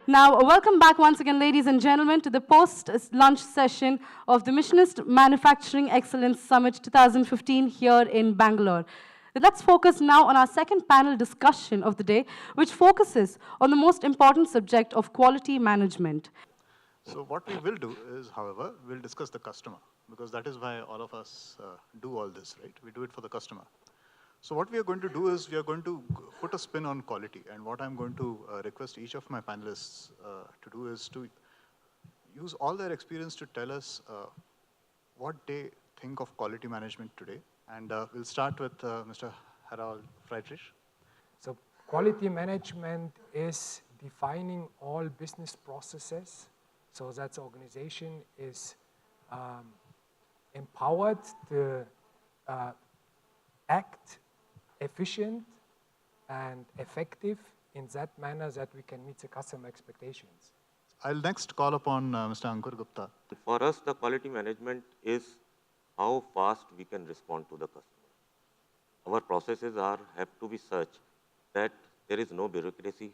Now, welcome back once again, ladies and gentlemen, to the post-lunch session of the Missionist Manufacturing Excellence Summit 2015 here in Bangalore. Let's focus now on our second panel discussion of the day, which focuses on the most important subject of quality management. So what we will do is, however, we'll discuss the customer, because that is why all of us do all this, right? We do it for the customer. So what we are going to do is we are going to put a spin on quality. And what I'm going to request each of my panelists to do is to use all their experience to tell us what they think of quality management today. And we'll start with Mr. Harald Friedrich. So quality management is defining all business processes so that the organization is empowered to act efficient and effective in that manner that we can meet the customer expectations. I'll next call upon Mr. Ankur Gupta. For us, the quality management is how fast we can respond to the customer. Our processes have to be such that there is no bureaucracy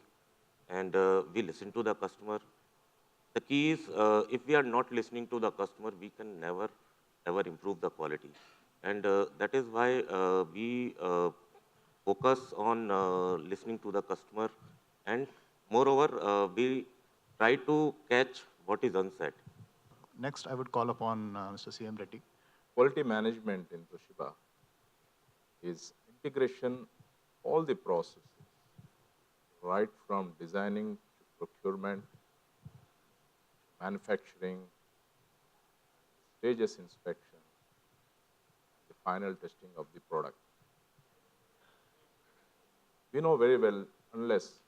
and we listen to the customer. The key is, if we are not listening to the customer, we can never ever improve the quality. And that is why we focus on listening to the customer, and moreover, we try to catch what is unsaid. Next, I would call upon Mr. C.M. Reddy. Quality management in Toshiba is integration all the processes, right from designing to procurement, manufacturing, stages inspection, the final testing of the product. We know very well, unless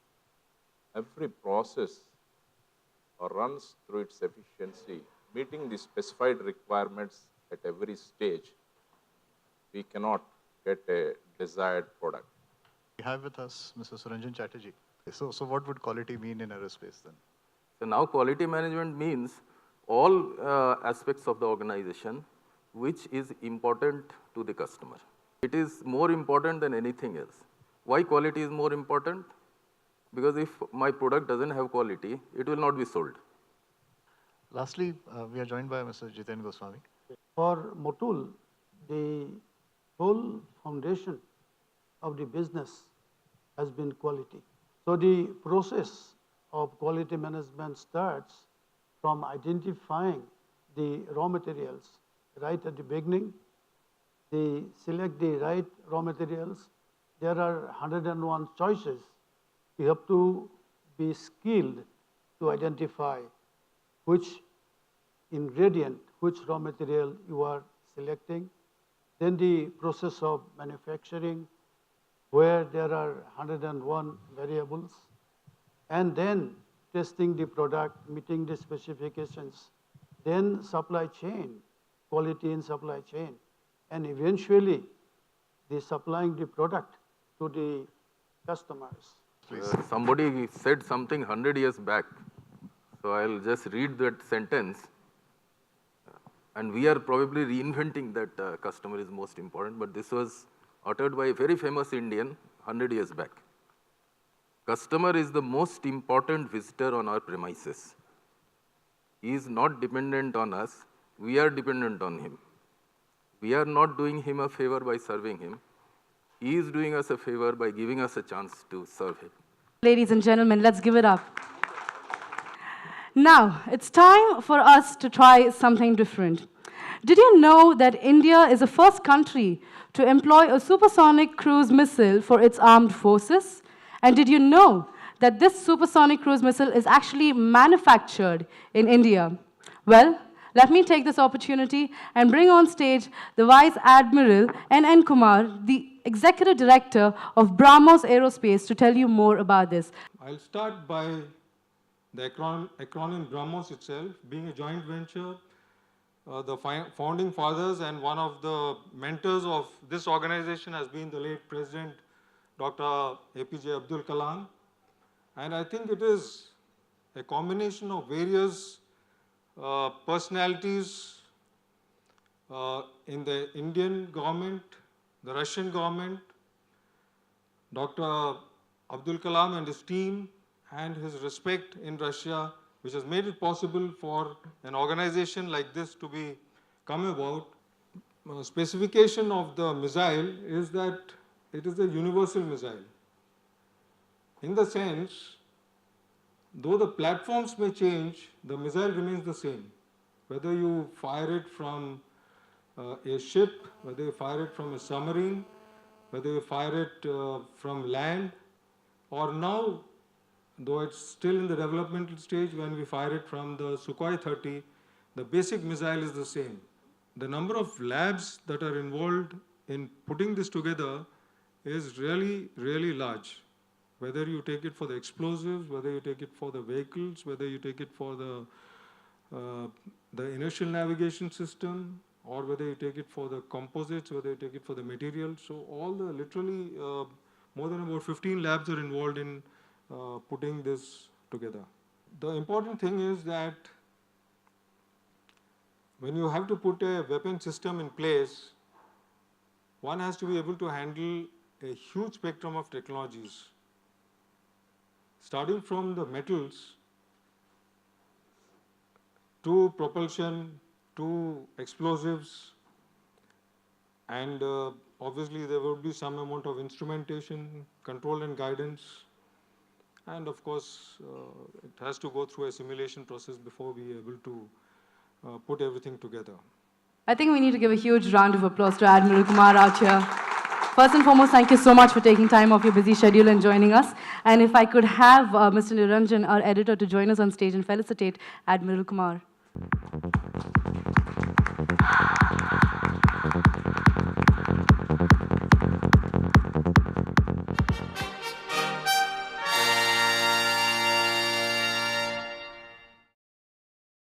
every process runs through its efficiency, meeting the specified requirements at every stage, we cannot get a desired product. We have with us Mr. Suranjan Chatterjee. So what would quality mean in aerospace then? So now quality management means all aspects of the organization which is important to the customer. It is more important than anything else. Why quality is more important? Because if my product doesn't have quality, it will not be sold. Lastly, we are joined by Mr. Jiten Goswami. For Motul, the whole foundation of the business has been quality. So the process of quality management starts from identifying the raw materials right at the beginning. They select the right raw materials. There are 101 choices. You have to be skilled to identify which ingredient, which raw material you are selecting. Then the process of manufacturing, where there are 101 variables. And then testing the product, meeting the specifications. Then supply chain, quality in supply chain. And eventually, the supplying the product to the customers. Somebody said something 100 years back. So I'll just read that sentence. And we are probably reinventing that customer is most important, but this was uttered by a very famous Indian 100 years back. Customer is the most important visitor on our premises. He is not dependent on us, we are dependent on him. We are not doing him a favor by serving him. He is doing us a favor by giving us a chance to serve him. Ladies and gentlemen, let's give it up. Now, it's time for us to try something different. Did you know that India is the first country to employ a supersonic cruise missile for its armed forces? And did you know that this supersonic cruise missile is actually manufactured in India? Well, let me take this opportunity and bring on stage the Vice Admiral N.N. Kumar, the Executive Director of BrahMos Aerospace, to tell you more about this. I'll start by the acronym BrahMos itself, being a joint venture. The founding fathers and one of the mentors of this organization has been the late President Dr. APJ Abdul Kalam. And I think it is a combination of various personalities in the Indian government, the Russian government, Dr. Abdul Kalam and his team and his respect in Russia, which has made it possible for an organization like this to be come about. Specification of the missile is that it is a universal missile. In the sense, though the platforms may change, the missile remains the same. Whether you fire it from a ship, whether you fire it from a submarine, whether you fire it from land, or now, though it's still in the developmental stage, when we fire it from the Sukhoi 30, the basic missile is the same. The number of labs that are involved in putting this together is really, really large. Whether you take it for the explosives, whether you take it for the vehicles, whether you take it for the inertial navigation system, or whether you take it for the composites, whether you take it for the materials. So all the literally more than about 15 labs are involved in putting this together. The important thing is that when you have to put a weapon system in place, one has to be able to handle a huge spectrum of technologies, starting from the metals to propulsion to explosives, and obviously there will be some amount of instrumentation, control and guidance, and of course it has to go through a simulation process before we are able to put everything together. I think we need to give a huge round of applause to Admiral Kumar out here. First and foremost, thank you so much for taking time off your busy schedule and joining us. And if I could have Mr. Niranjan, our editor, to join us on stage and felicitate Admiral Kumar.